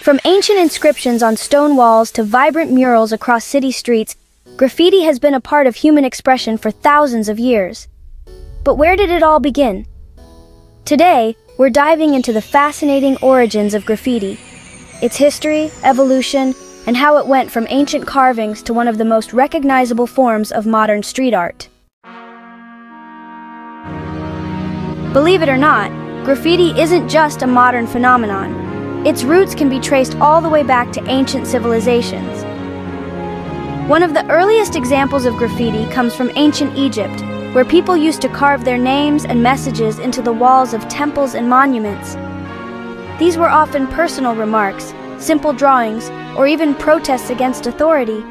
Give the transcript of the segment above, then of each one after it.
From ancient inscriptions on stone walls to vibrant murals across city streets, graffiti has been a part of human expression for thousands of years. But where did it all begin? Today, we're diving into the fascinating origins of graffiti, its history, evolution, and how it went from ancient carvings to one of the most recognizable forms of modern street art. Believe it or not, graffiti isn't just a modern phenomenon. Its roots can be traced all the way back to ancient civilizations. One of the earliest examples of graffiti comes from ancient Egypt, where people used to carve their names and messages into the walls of temples and monuments. These were often personal remarks, simple drawings, or even protests against authority.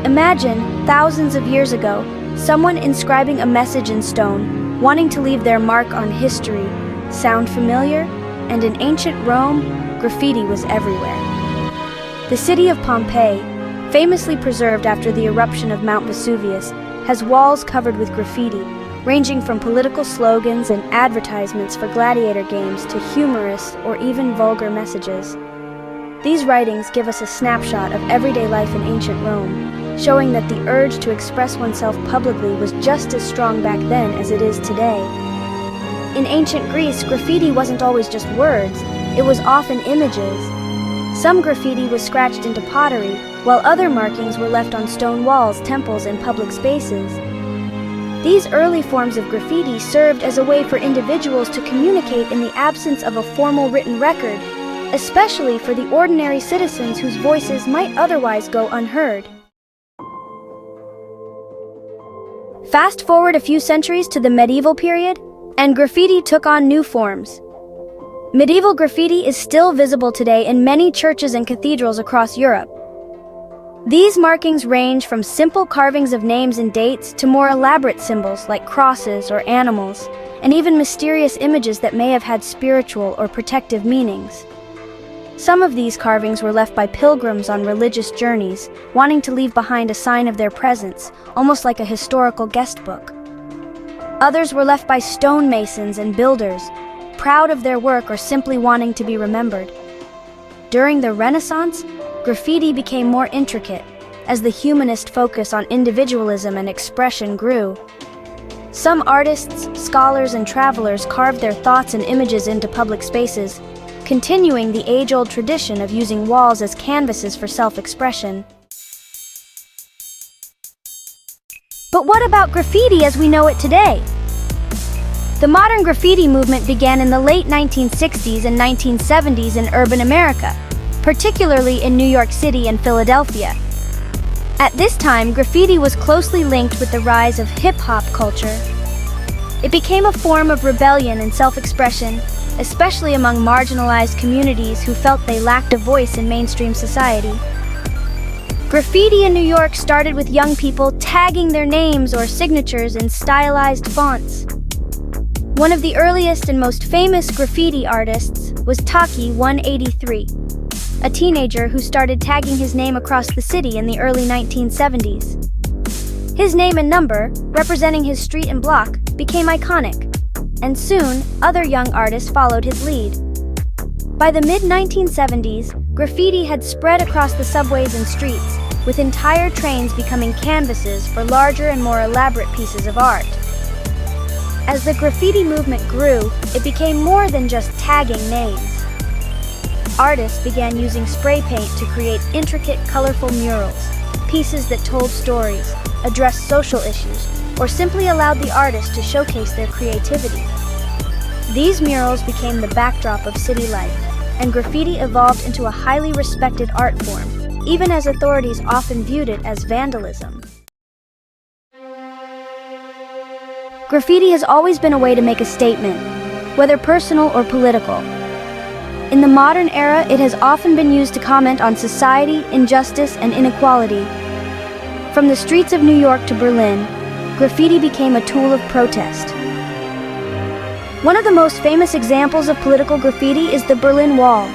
Imagine, thousands of years ago, someone inscribing a message in stone, wanting to leave their mark on history. Sound familiar? And in ancient Rome, graffiti was everywhere. The city of Pompeii, famously preserved after the eruption of Mount Vesuvius, has walls covered with graffiti, ranging from political slogans and advertisements for gladiator games to humorous or even vulgar messages. These writings give us a snapshot of everyday life in ancient Rome, showing that the urge to express oneself publicly was just as strong back then as it is today. In ancient Greece, graffiti wasn't always just words, it was often images. Some graffiti was scratched into pottery, while other markings were left on stone walls, temples, and public spaces. These early forms of graffiti served as a way for individuals to communicate in the absence of a formal written record, especially for the ordinary citizens whose voices might otherwise go unheard. Fast forward a few centuries to the medieval period, and graffiti took on new forms. Medieval graffiti is still visible today in many churches and cathedrals across Europe. These markings range from simple carvings of names and dates to more elaborate symbols like crosses or animals, and even mysterious images that may have had spiritual or protective meanings. Some of these carvings were left by pilgrims on religious journeys, wanting to leave behind a sign of their presence, almost like a historical guest book. Others were left by stonemasons and builders, proud of their work or simply wanting to be remembered. During the Renaissance, graffiti became more intricate as the humanist focus on individualism and expression grew. Some artists, scholars, and travelers carved their thoughts and images into public spaces, continuing the age-old tradition of using walls as canvases for self-expression. But what about graffiti as we know it today? The modern graffiti movement began in the late 1960s and 1970s in urban America, particularly in New York City and Philadelphia. At this time, graffiti was closely linked with the rise of hip-hop culture. It became a form of rebellion and self-expression, especially among marginalized communities who felt they lacked a voice in mainstream society. Graffiti in New York started with young people tagging their names or signatures in stylized fonts. One of the earliest and most famous graffiti artists was Taki 183, a teenager who started tagging his name across the city in the early 1970s. His name and number, representing his street and block, became iconic, and soon other young artists followed his lead. By the mid-1970s, graffiti had spread across the subways and streets, with entire trains becoming canvases for larger and more elaborate pieces of art. As the graffiti movement grew, it became more than just tagging names. Artists began using spray paint to create intricate, colorful murals, pieces that told stories, addressed social issues, or simply allowed the artist to showcase their creativity. These murals became the backdrop of city life, and graffiti evolved into a highly respected art form, even as authorities often viewed it as vandalism. Graffiti has always been a way to make a statement, whether personal or political. In the modern era, it has often been used to comment on society, injustice, and inequality. From the streets of New York to Berlin, graffiti became a tool of protest. One of the most famous examples of political graffiti is the Berlin Wall,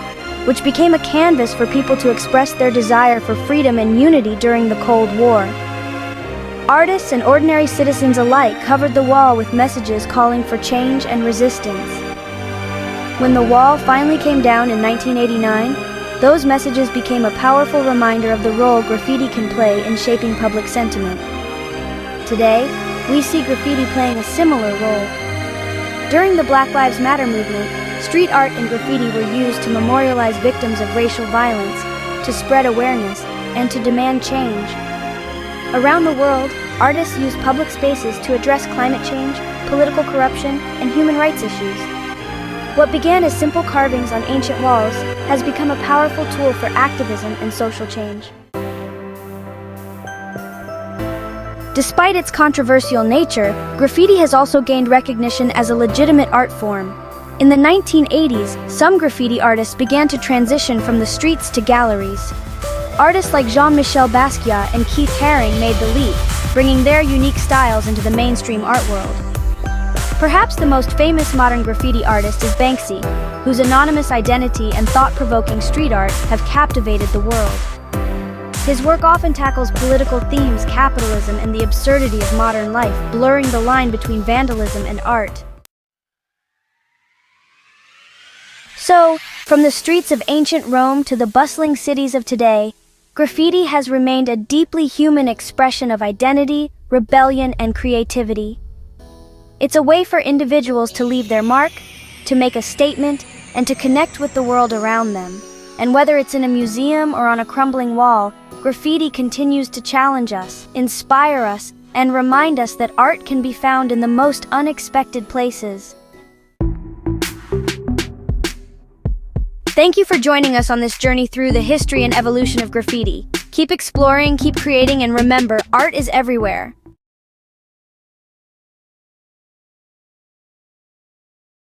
which became a canvas for people to express their desire for freedom and unity during the Cold War. Artists and ordinary citizens alike covered the wall with messages calling for change and resistance. When the wall finally came down in 1989, those messages became a powerful reminder of the role graffiti can play in shaping public sentiment. Today, we see graffiti playing a similar role. During the Black Lives Matter movement, street art and graffiti were used to memorialize victims of racial violence, to spread awareness, and to demand change. Around the world, artists use public spaces to address climate change, political corruption, and human rights issues. What began as simple carvings on ancient walls has become a powerful tool for activism and social change. Despite its controversial nature, graffiti has also gained recognition as a legitimate art form. In the 1980s, some graffiti artists began to transition from the streets to galleries. Artists like Jean-Michel Basquiat and Keith Haring made the leap, bringing their unique styles into the mainstream art world. Perhaps the most famous modern graffiti artist is Banksy, whose anonymous identity and thought-provoking street art have captivated the world. His work often tackles political themes, capitalism, and the absurdity of modern life, blurring the line between vandalism and art. So, from the streets of ancient Rome to the bustling cities of today, graffiti has remained a deeply human expression of identity, rebellion, and creativity. It's a way for individuals to leave their mark, to make a statement, and to connect with the world around them. And whether it's in a museum or on a crumbling wall, graffiti continues to challenge us, inspire us, and remind us that art can be found in the most unexpected places. Thank you for joining us on this journey through the history and evolution of graffiti. Keep exploring, keep creating, and remember, art is everywhere.